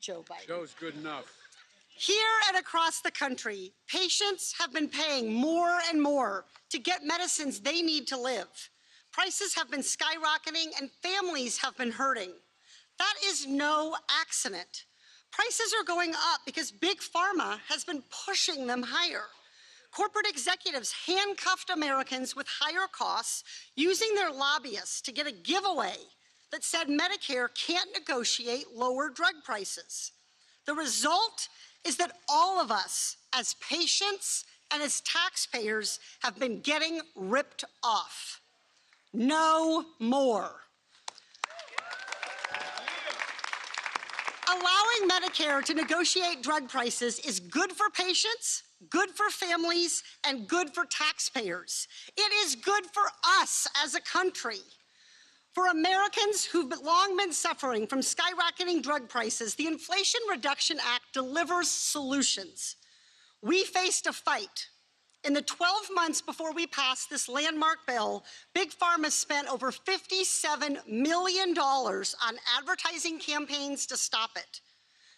Joe Biden. Joe's good enough. Here and across the country, patients have been paying more and more to get medicines they need to live. Prices have been skyrocketing and families have been hurting. That is no accident. Prices are going up because Big Pharma has been pushing them higher. Corporate executives handcuffed Americans with higher costs using their lobbyists to get a giveaway that said Medicare can't negotiate lower drug prices. The result is that all of us, as patients and as taxpayers, have been getting ripped off. No more. Allowing Medicare to negotiate drug prices is good for patients, good for families, and good for taxpayers. It is good for us as a country. For Americans who've long been suffering from skyrocketing drug prices, the Inflation Reduction Act delivers solutions. We faced a fight. In the 12 months before we passed this landmark bill, Big Pharma spent over $57 million on advertising campaigns to stop it.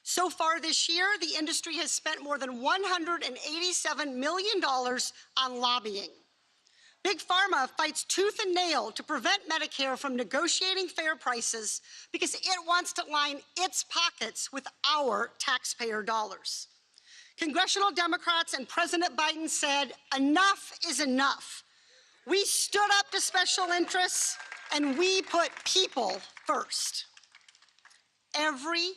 So far this year, the industry has spent more than $187 million on lobbying. Big Pharma fights tooth and nail to prevent Medicare from negotiating fair prices because it wants to line its pockets with our taxpayer dollars. Congressional Democrats and President Biden said, enough is enough. We stood up to special interests and we put people first. Every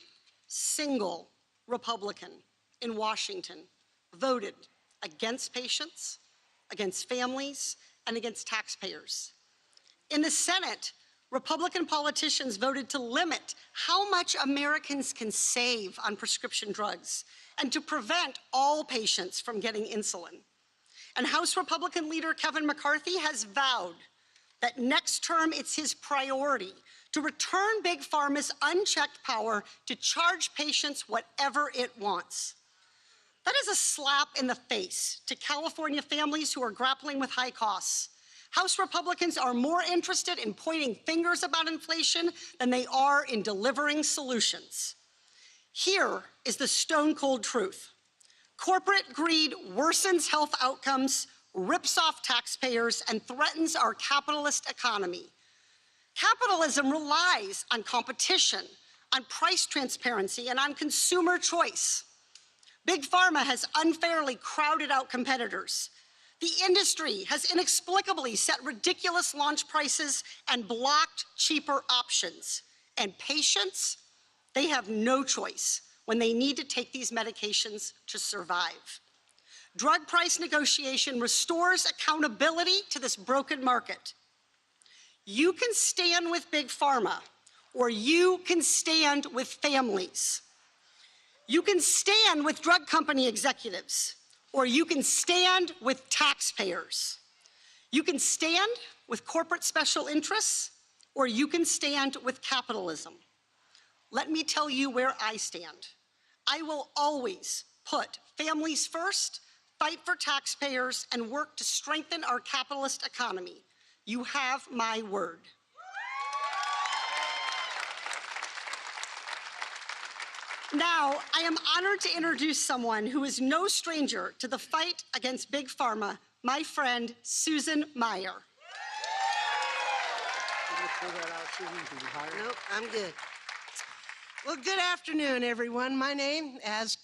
single Republican in Washington voted against patients, against families, and against taxpayers. In the Senate, Republican politicians voted to limit how much Americans can save on prescription drugs and to prevent all patients from getting insulin. And House Republican leader Kevin McCarthy has vowed that next term it's his priority to return Big Pharma's unchecked power to charge patients whatever it wants. That is a slap in the face to California families who are grappling with high costs. House Republicans are more interested in pointing fingers about inflation than they are in delivering solutions. Here is the stone-cold truth. Corporate greed worsens health outcomes, rips off taxpayers, and threatens our capitalist economy. Capitalism relies on competition, on price transparency, and on consumer choice. Big Pharma has unfairly crowded out competitors. The industry has inexplicably set ridiculous launch prices and blocked cheaper options. And patients, they have no choice when they need to take these medications to survive. Drug price negotiation restores accountability to this broken market. You can stand with Big Pharma, or you can stand with families. You can stand with drug company executives, or you can stand with taxpayers. You can stand with corporate special interests, or you can stand with capitalism. Let me tell you where I stand. I will always put families first, fight for taxpayers, and work to strengthen our capitalist economy. You have my word. Now, I am honored to introduce someone who is no stranger to the fight against Big Pharma, my friend, Susan Meyer. Nope, I'm good. Well, good afternoon, everyone. My name, as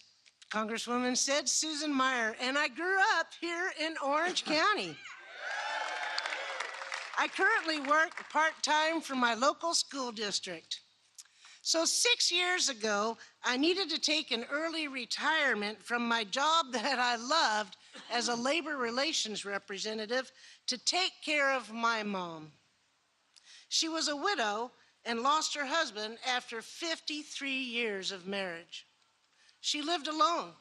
Congresswoman said, Susan Meyer, and I grew up here in Orange County. I currently work part-time for my local school district. So 6 years ago, I needed to take an early retirement from my job that I loved as a labor relations representative to take care of my mom. She was a widow and lost her husband after 53 years of marriage. She lived alone.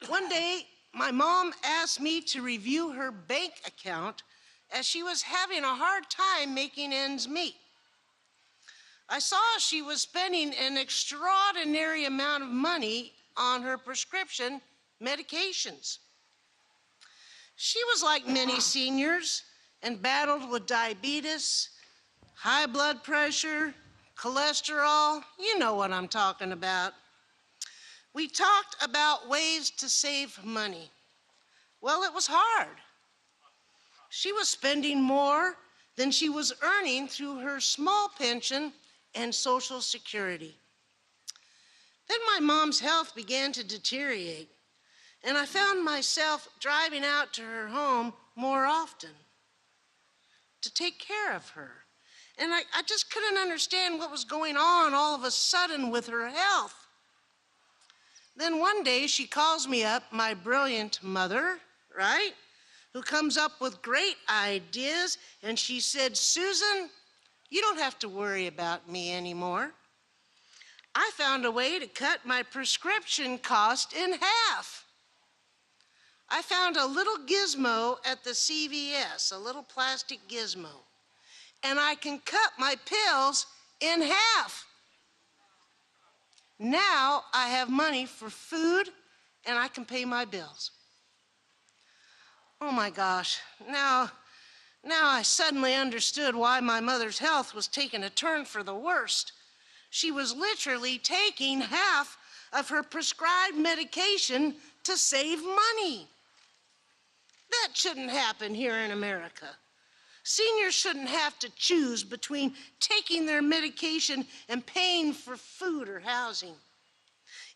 One day, my mom asked me to review her bank account as she was having a hard time making ends meet. I saw she was spending an extraordinary amount of money on her prescription medications. She was like many seniors and battled with diabetes, high blood pressure, cholesterol, you know what I'm talking about. We talked about ways to save money. Well, it was hard. She was spending more than she was earning through her small pension and Social Security. Then my mom's health began to deteriorate, and I found myself driving out to her home more often to take care of her. And I just couldn't understand what was going on all of a sudden with her health. Then one day she calls me up, my brilliant mother, right, who comes up with great ideas, and she said, "Susan, you don't have to worry about me anymore. I found a way to cut my prescription cost in half. I found a little gizmo at the CVS, a little plastic gizmo, and I can cut my pills in half. Now I have money for food and I can pay my bills." Oh my gosh, now I suddenly understood why my mother's health was taking a turn for the worst. She was literally taking half of her prescribed medication to save money. That shouldn't happen here in America. Seniors shouldn't have to choose between taking their medication and paying for food or housing.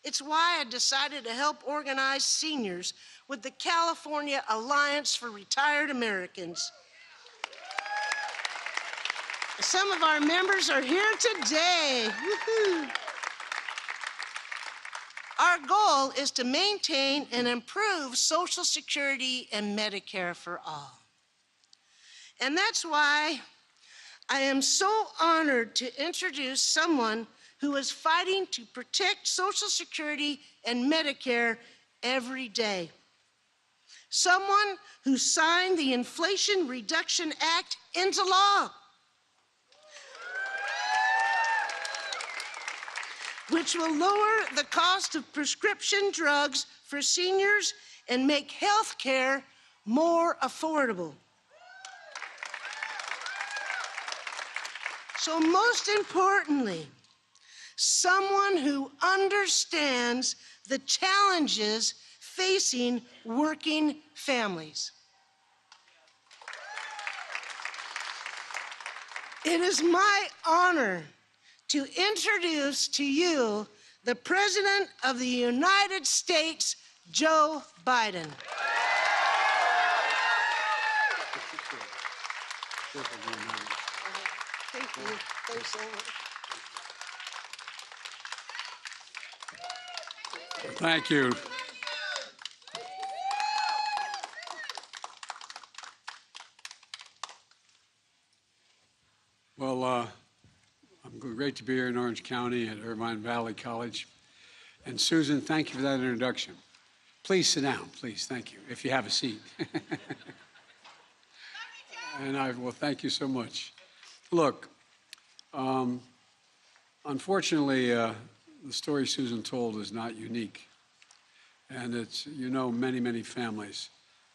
It's why I decided to help organize seniors with the California Alliance for Retired Americans. Some of our members are here today. Woo-hoo. Our goal is to maintain and improve Social Security and Medicare for all. And that's why I am so honored to introduce someone who is fighting to protect Social Security and Medicare every day. Someone who signed the Inflation Reduction Act into law, which will lower the cost of prescription drugs for seniors and make health care more affordable. So most importantly, someone who understands the challenges facing working families. It is my honor to introduce to you the President of the United States, Joe Biden. Thank you. Thanks so much. Thank you. Well, great to be here in Orange County at Irvine Valley College. And Susan, thank you for that introduction. Please sit down, please. Thank you, if you have a seat. And well, thank you so much. Look, unfortunately, the story Susan told is not unique. And it's, you know, many, many families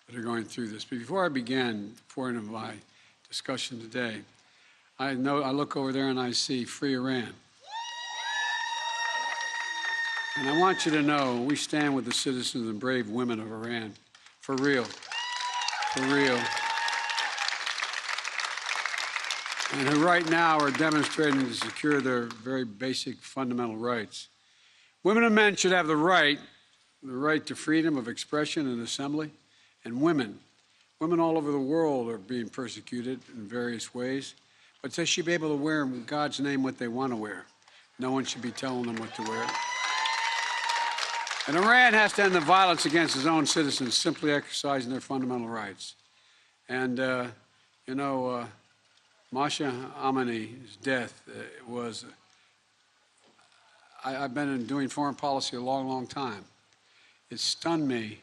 that are going through this. But before I begin, pouring into my discussion today, I look over there and I see free Iran. And I want you to know we stand with the citizens and brave women of Iran. For real. For real. And who right now are demonstrating to secure their very basic fundamental rights. Women and men should have the right to freedom of expression and assembly. And women all over the world are being persecuted in various ways. But they should be able to wear in God's name what they want to wear. No one should be telling them what to wear. And Iran has to end the violence against its own citizens, simply exercising their fundamental rights. And, you know, Masha Amini's death was, I've been doing foreign policy a long, long time. It stunned me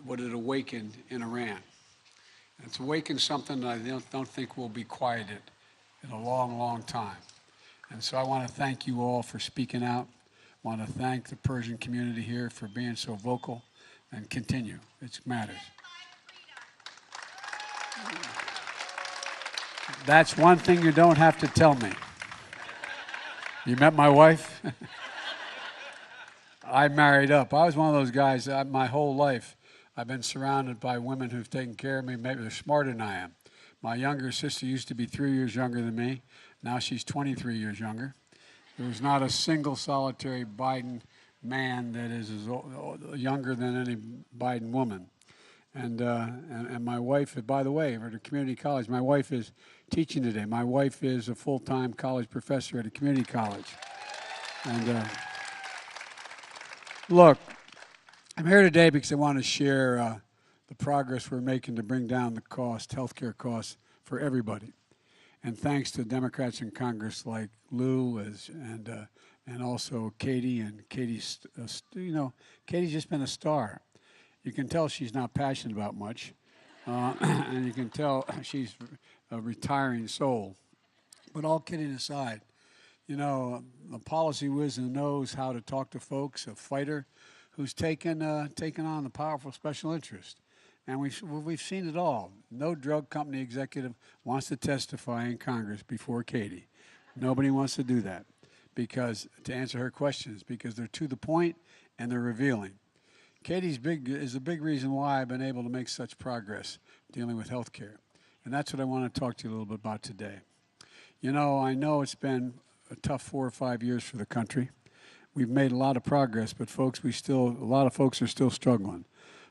what it awakened in Iran. And it's awakened something that I don't think will be quieted in a long, long time. And so I want to thank you all for speaking out. I want to thank the Persian community here for being so vocal, and continue. It matters. That's one thing you don't have to tell me. You met my wife? I married up. I was one of those guys, my whole life, I've been surrounded by women who've taken care of me. Maybe they're smarter than I am. My younger sister used to be 3 years younger than me. Now she's 23 years younger. There was not a single solitary Biden man that is younger than any Biden woman. And my wife, by the way, at a community college, my wife is teaching today. My wife is a full-time college professor at a community college. And look, I'm here today because I want to share the progress we're making to bring down the cost, healthcare costs for everybody. And thanks to Democrats in Congress like Lou and also Katie. And Katie's, Katie's just been a star. You can tell she's not passionate about much. And you can tell she's a retiring soul. But all kidding aside, a policy whiz who knows how to talk to folks, a fighter who's taken on the powerful special interest. And we've seen it all. No drug company executive wants to testify in Congress before Katie. Nobody wants to do that to answer her questions, because they're to the point and they're revealing. Katie's is a big reason why I've been able to make such progress dealing with health care. And that's what I want to talk to you a little bit about today. I know it's been a tough 4 or 5 years for the country. We've made a lot of progress, but folks, a lot of folks are still struggling.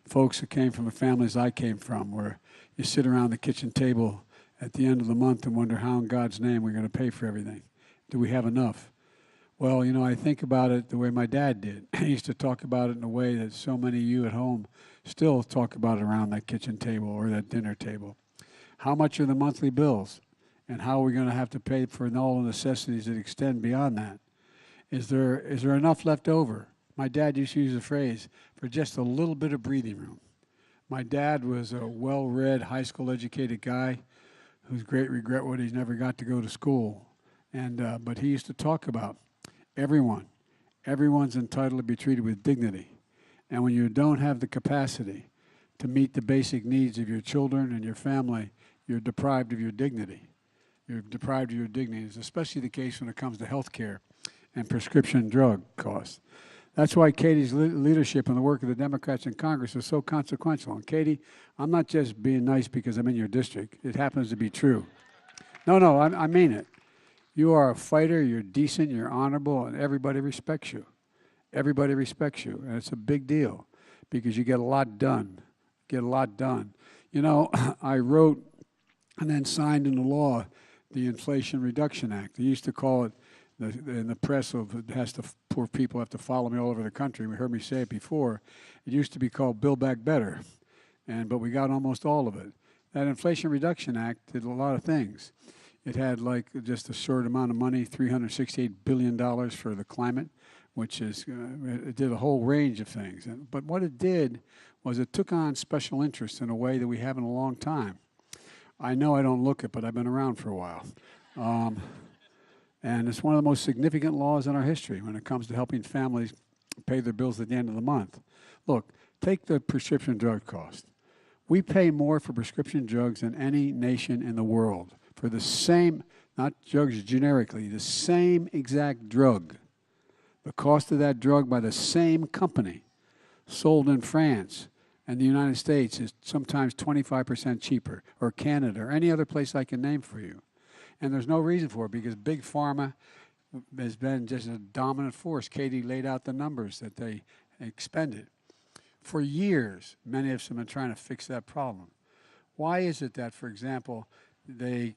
Folks who came from the families I came from, where you sit around the kitchen table at the end of the month and wonder how in God's name we're going to pay for everything. Do we have enough? Well, I think about it the way my dad did. He used to talk about it in a way that so many of you at home still talk about it around that kitchen table or that dinner table. How much are the monthly bills? And how are we going to have to pay for all the necessities that extend beyond that? Is there enough left over? My dad used to use the phrase, for just a little bit of breathing room. My dad was a well-read, high school educated guy whose great regret was he never got to go to school. But he used to talk about everyone's entitled to be treated with dignity. And when you don't have the capacity to meet the basic needs of your children and your family, you're deprived of your dignity. You're deprived of your dignity. It's especially the case when it comes to health care and prescription drug costs. That's why Katie's leadership and the work of the Democrats in Congress is so consequential. And Katie, I'm not just being nice because I'm in your district. It happens to be true. No, I mean it. You are a fighter, you're decent, you're honorable, and everybody respects you. Everybody respects you, and it's a big deal because you get a lot done. I wrote and then signed into law the Inflation Reduction Act. They used to call it, in the press, poor people have to follow me all over the country. We heard me say it before. It used to be called Build Back Better, but we got almost all of it. That Inflation Reduction Act did a lot of things. It had just a short amount of money, $368 billion for the climate, which it did a whole range of things. But what it did was it took on special interest in a way that we haven't in a long time. I know I don't look it, but I've been around for a while. And it's one of the most significant laws in our history when it comes to helping families pay their bills at the end of the month. Look, take the prescription drug cost. We pay more for prescription drugs than any nation in the world for the same, not drugs generically, the same exact drug. The cost of that drug by the same company sold in France and the United States is sometimes 25% cheaper, or Canada, or any other place I can name for you. And there's no reason for it because Big Pharma has been just a dominant force. Katie laid out the numbers that they expended. For years, many of us have been trying to fix that problem. Why is it that, for example, the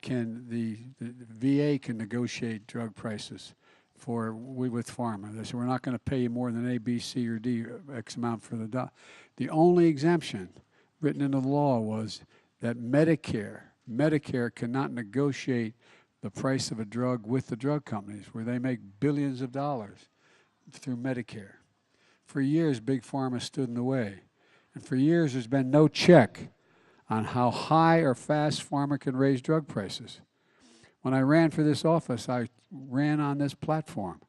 VA can negotiate drug prices with pharma? They say, we're not going to pay you more than A, B, C, or D, X amount for the The only exemption written into the law was that Medicare cannot negotiate the price of a drug with the drug companies, where they make billions of dollars through Medicare. For years, Big Pharma stood in the way. And for years, there's been no check on how high or fast pharma can raise drug prices. When I ran for this office, I ran on this platform.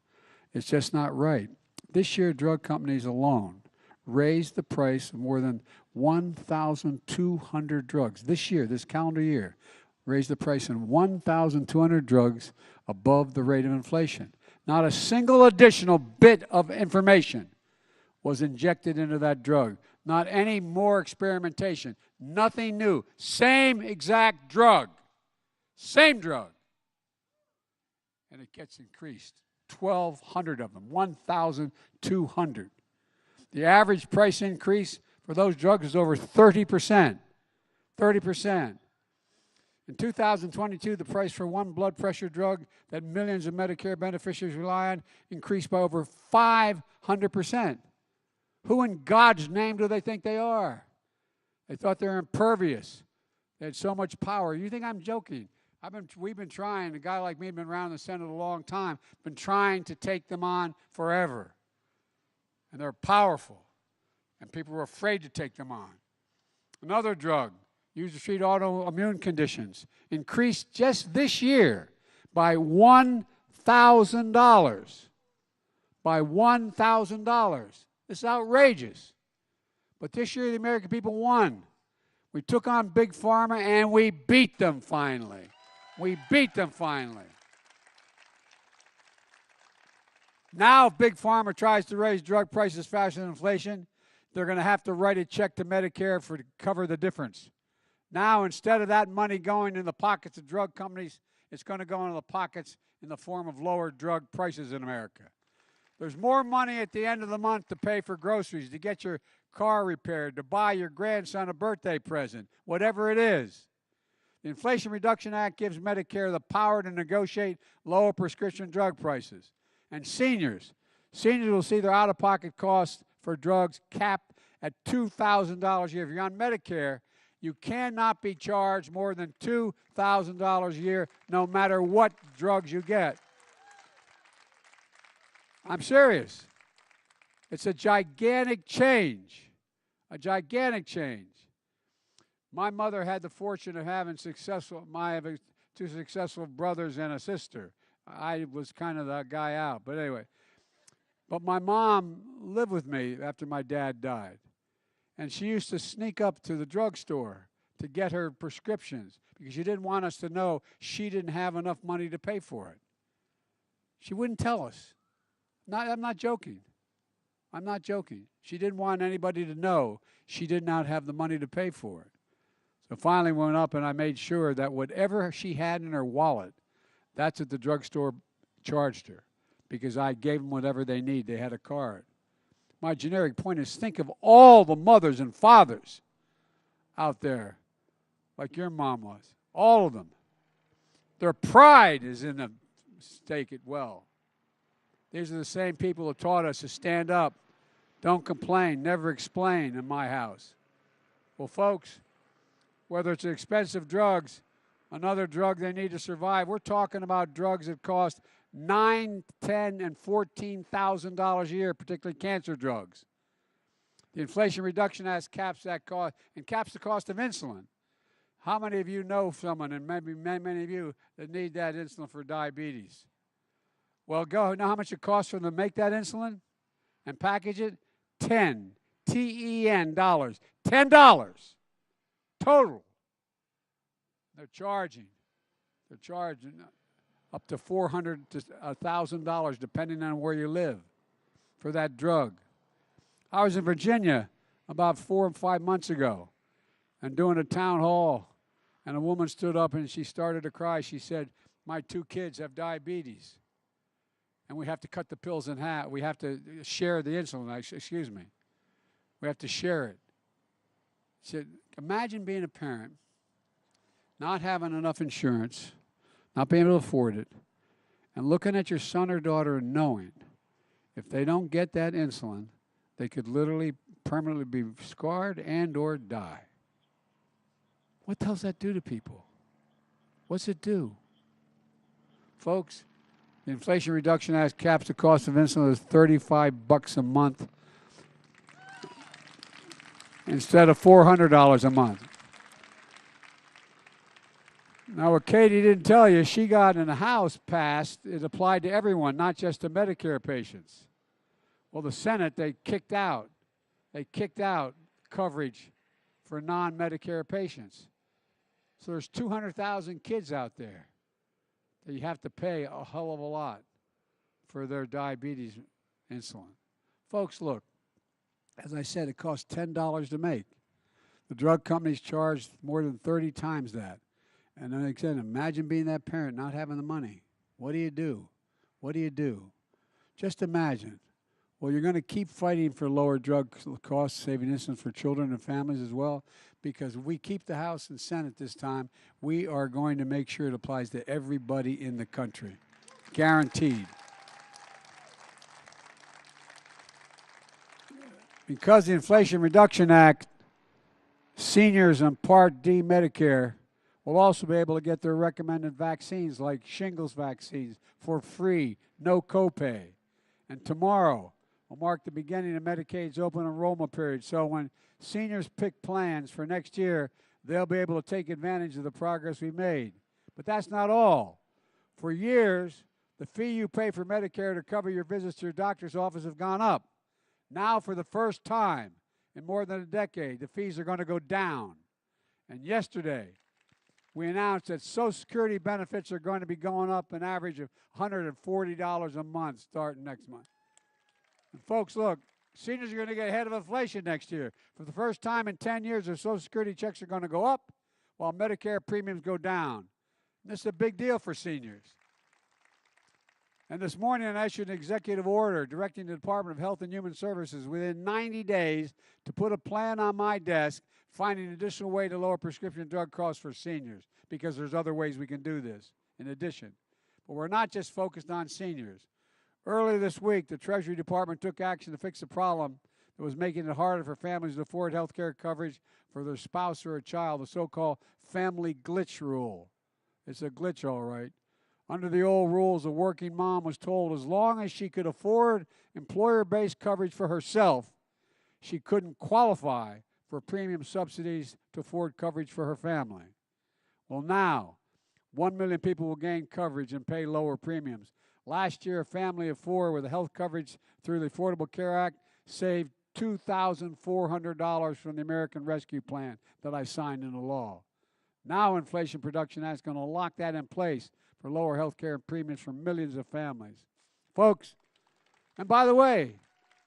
It's just not right. This year, drug companies alone raised the price of more than 1,200 drugs. This year, this calendar year, raised the price on 1,200 drugs above the rate of inflation. Not a single additional bit of information was injected into that drug. Not any more experimentation. Nothing new. Same exact drug. Same drug. And it gets increased. 1,200 of them. 1,200. The average price increase for those drugs is over 30%. 30%. In 2022, the price for one blood pressure drug that millions of Medicare beneficiaries rely on increased by over 500%. Who in God's name do they think they are? They thought they were impervious. They had so much power. You think I'm joking? We've been trying, a guy like me has been around the Senate a long time, been trying to take them on forever. And they're powerful. And people were afraid to take them on. Another drug used to treat autoimmune conditions increased just this year by $1,000. By $1,000. This is outrageous. But this year the American people won. We took on Big Pharma and we beat them finally. We beat them finally. Now if Big Pharma tries to raise drug prices faster than inflation, they're going to have to write a check to Medicare to cover the difference. Now, instead of that money going in the pockets of drug companies, it's going to go into the pockets in the form of lower drug prices in America. There's more money at the end of the month to pay for groceries, to get your car repaired, to buy your grandson a birthday present, whatever it is. The Inflation Reduction Act gives Medicare the power to negotiate lower prescription drug prices. And seniors will see their out-of-pocket costs for drugs capped at $2,000 a year. If you're on Medicare, you cannot be charged more than $2,000 a year, no matter what drugs you get. I'm serious. It's a gigantic change. A gigantic change. My mother had the fortune of having two successful brothers and a sister. I was kind of that guy out, but anyway. But my mom lived with me after my dad died. And she used to sneak up to the drugstore to get her prescriptions because she didn't want us to know she didn't have enough money to pay for it. She wouldn't tell us. I'm not joking. I'm not joking. She didn't want anybody to know she did not have the money to pay for it. So finally went up and I made sure that whatever she had in her wallet, that's what the drugstore charged her because I gave them whatever they need. They had a card. My generic point is think of all the mothers and fathers out there like your mom was. All of them. Their pride is in the stake it well. These are the same people who taught us to stand up, don't complain, never explain in my house. Well, folks, whether it's expensive drugs, another drug they need to survive, we're talking about drugs that cost $9,000, $10,000, and $14,000 a year, particularly cancer drugs. The Inflation Reduction Act caps that cost and caps the cost of insulin. How many of you know someone, and maybe many of you, that need that insulin for diabetes? Well, go know how much it costs for them to make that insulin and package it? $10 dollars. $10 total. They're charging up to $400 to $1,000 depending on where you live for that drug. I was in Virginia about 4 or 5 months ago and doing a town hall, and a woman stood up and she started to cry. She said, "My 2 kids have diabetes, and we have to cut the pills in half. We have to share the insulin. Excuse me. We have to share it." She said, imagine being a parent, not having enough insurance, not being able to afford it, and looking at your son or daughter and knowing if they don't get that insulin, they could literally permanently be scarred and or die. What does that do to people? What's it do? Folks, the Inflation Reduction Act caps the cost of insulin as $35 a month instead of $400 a month. Now, what Katie didn't tell you, she got in the House passed, it applied to everyone, not just to Medicare patients. Well, the Senate, they kicked out coverage for non-Medicare patients. So there's 200,000 kids out there that you have to pay a hell of a lot for their diabetes insulin. Folks, look, as I said, it costs $10 to make. The drug companies charge more than 30 times that. And then again, imagine being that parent, not having the money. What do you do? What do you do? Just imagine. Well, you're going to keep fighting for lower drug costs, saving insulin for children and families as well, because if we keep the House and Senate this time, we are going to make sure it applies to everybody in the country. Guaranteed. Because the Inflation Reduction Act, seniors on Part D Medicare will also be able to get their recommended vaccines like shingles vaccines for free, no copay. And tomorrow will mark the beginning of Medicaid's open enrollment period. So when seniors pick plans for next year, they'll be able to take advantage of the progress we made. But that's not all. For years, the fee you pay for Medicare to cover your visits to your doctor's office have gone up. Now, for the first time in more than a decade, the fees are going to go down. And yesterday, we announced that Social Security benefits are going to be going up an average of $140 a month starting next month. And folks, look, seniors are going to get ahead of inflation next year. For the first time in 10 years, their Social Security checks are going to go up while Medicare premiums go down. And this is a big deal for seniors. And this morning, I issued an executive order directing the Department of Health and Human Services within 90 days to put a plan on my desk finding an additional way to lower prescription drug costs for seniors, because there's other ways we can do this in addition. But we're not just focused on seniors. Earlier this week, the Treasury Department took action to fix a problem that was making it harder for families to afford health care coverage for their spouse or a child, the so-called family glitch rule. It's a glitch, all right. Under the old rules, a working mom was told as long as she could afford employer-based coverage for herself, she couldn't qualify for premium subsidies to afford coverage for her family. Well, now, 1 million people will gain coverage and pay lower premiums. Last year, a family of 4 with health coverage through the Affordable Care Act saved $2,400 from the American Rescue Plan that I signed into law. Now, Inflation Reduction Act is going to lock that in place for lower health care premiums for millions of families. Folks, and by the way,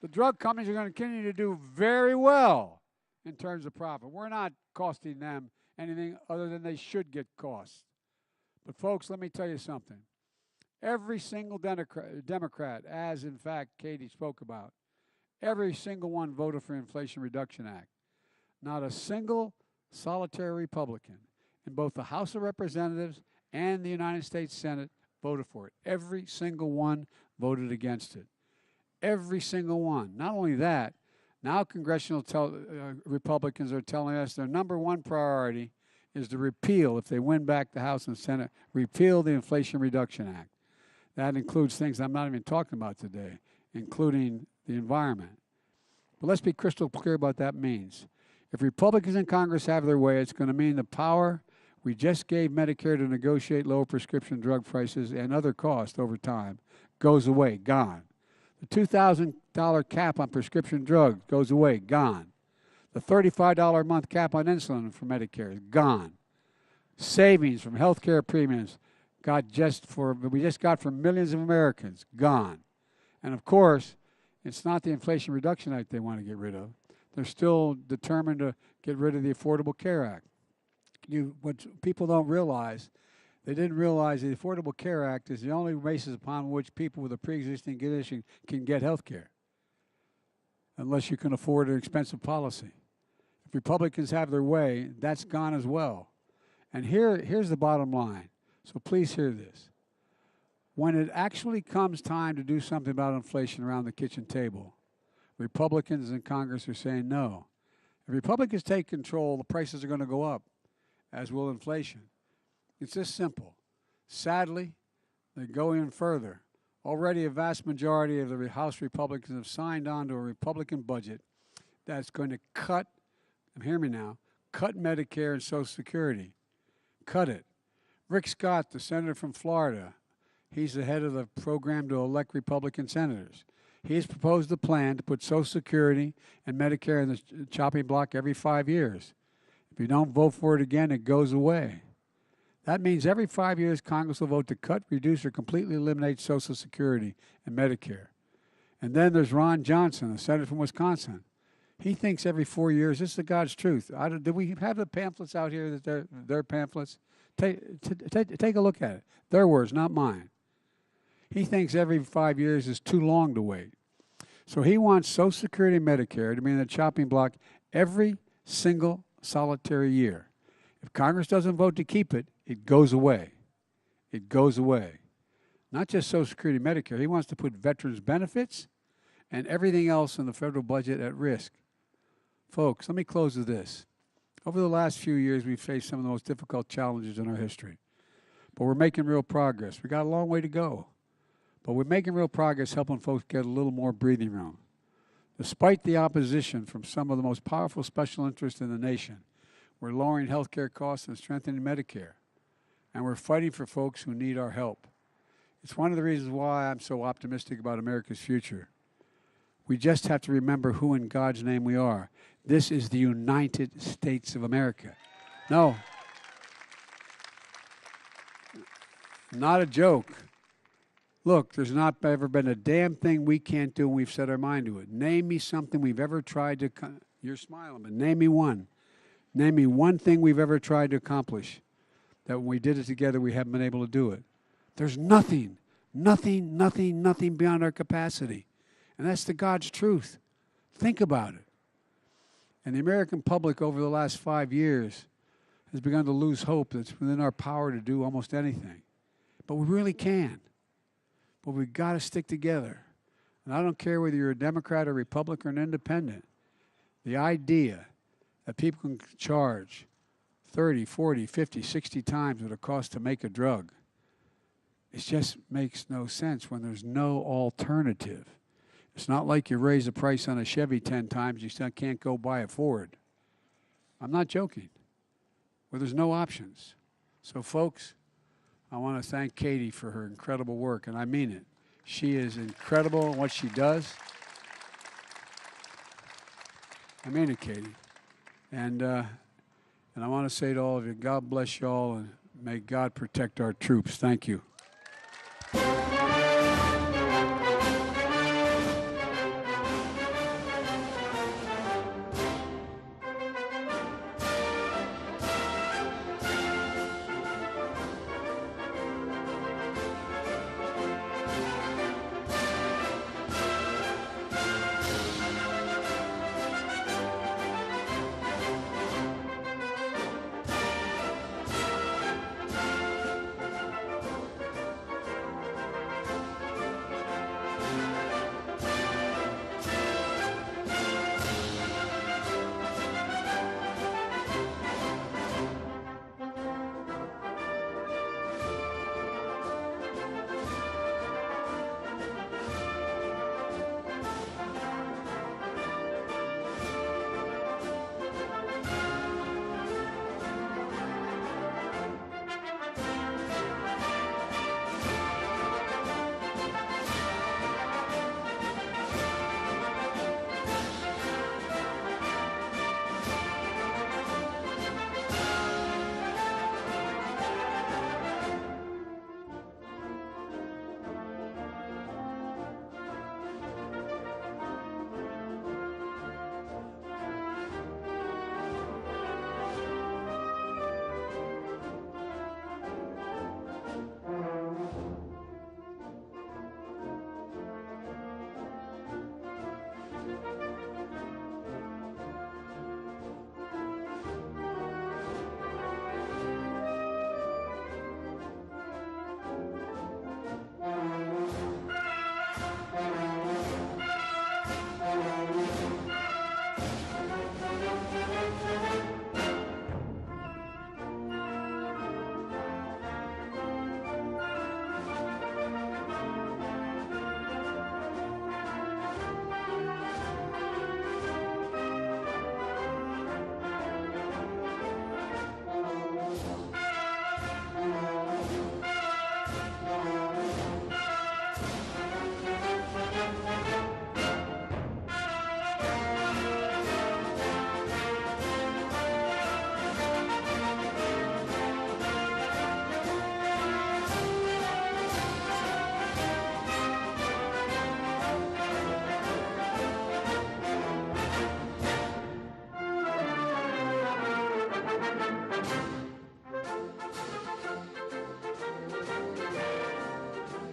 the drug companies are going to continue to do very well in terms of profit. We're not costing them anything other than they should get costs. But folks, let me tell you something. Every single Democrat, as in fact Katie spoke about, every single one voted for Inflation Reduction Act. Not a single solitary Republican in both the House of Representatives and the United States Senate voted for it. Every single one voted against it. Every single one. Not only that, now congressional Republicans are telling us their number one priority is to repeal, if they win back the House and Senate, repeal the Inflation Reduction Act. That includes things I'm not even talking about today, including the environment. But let's be crystal clear about what that means. If Republicans in Congress have their way, it's going to mean the power we just gave Medicare to negotiate lower prescription drug prices and other costs over time goes away, gone. The $2,000 cap on prescription drugs goes away, gone. The $35 a month cap on insulin for Medicare is gone. Savings from health care premiums we just got for millions of Americans, gone. And of course, it's not the Inflation Reduction Act they want to get rid of. They're still determined to get rid of the Affordable Care Act. What people don't realize, they didn't realize the Affordable Care Act is the only basis upon which people with a pre-existing condition can get health care, unless you can afford an expensive policy. If Republicans have their way, that's gone as well. And here's the bottom line. So please hear this. When it actually comes time to do something about inflation around the kitchen table, Republicans in Congress are saying no. If Republicans take control, the prices are going to go up, as will inflation. It's this simple. Sadly, they go even further. Already a vast majority of the House Republicans have signed on to a Republican budget that's going to cut, hear me now, cut Medicare and Social Security. Cut it. Rick Scott, the senator from Florida, he's the head of the program to elect Republican senators. He's proposed a plan to put Social Security and Medicare in the chopping block every 5 years. If you don't vote for it again, it goes away. That means every 5 years, Congress will vote to cut, reduce, or completely eliminate Social Security and Medicare. And then there's Ron Johnson, a senator from Wisconsin. He thinks every 4 years, this is the God's truth. Do we have the pamphlets out here that they're pamphlets? Take a look at it. Their words, not mine. He thinks every 5 years is too long to wait. So he wants Social Security and Medicare to be in the chopping block every single solitary year. If Congress doesn't vote to keep it, it goes away. It goes away. Not just Social Security and Medicare. He wants to put veterans' benefits and everything else in the federal budget at risk. Folks, let me close with this. Over the last few years, we've faced some of the most difficult challenges in our history. But we're making real progress. We got a long way to go. But we're making real progress helping folks get a little more breathing room. Despite the opposition from some of the most powerful special interests in the nation, we're lowering health care costs and strengthening Medicare. And we're fighting for folks who need our help. It's one of the reasons why I'm so optimistic about America's future. We just have to remember who in God's name we are. This is the United States of America. No. Not a joke. Look, there's not ever been a damn thing we can't do, and we've set our mind to it. Name me something we've ever tried to... You're smiling, but name me one. Name me one thing we've ever tried to accomplish that when we did it together, we haven't been able to do it. There's nothing beyond our capacity. And that's the God's truth. Think about it. And the American public over the last 5 years has begun to lose hope that it's within our power to do almost anything. But we really can. But we've got to stick together. And I don't care whether you're a Democrat or Republican or an independent. The idea that people can charge 30, 40, 50, 60 times what it costs to make a drug, it just makes no sense when there's no alternative. It's not like you raise the price on a Chevy 10 times, you still can't go buy a Ford. I'm not joking. Well, there's no options. So, folks, I want to thank Katie for her incredible work, and I mean it. She is incredible in what she does. I mean it, Katie. And I want to say to all of you, God bless you all, and may God protect our troops. Thank you.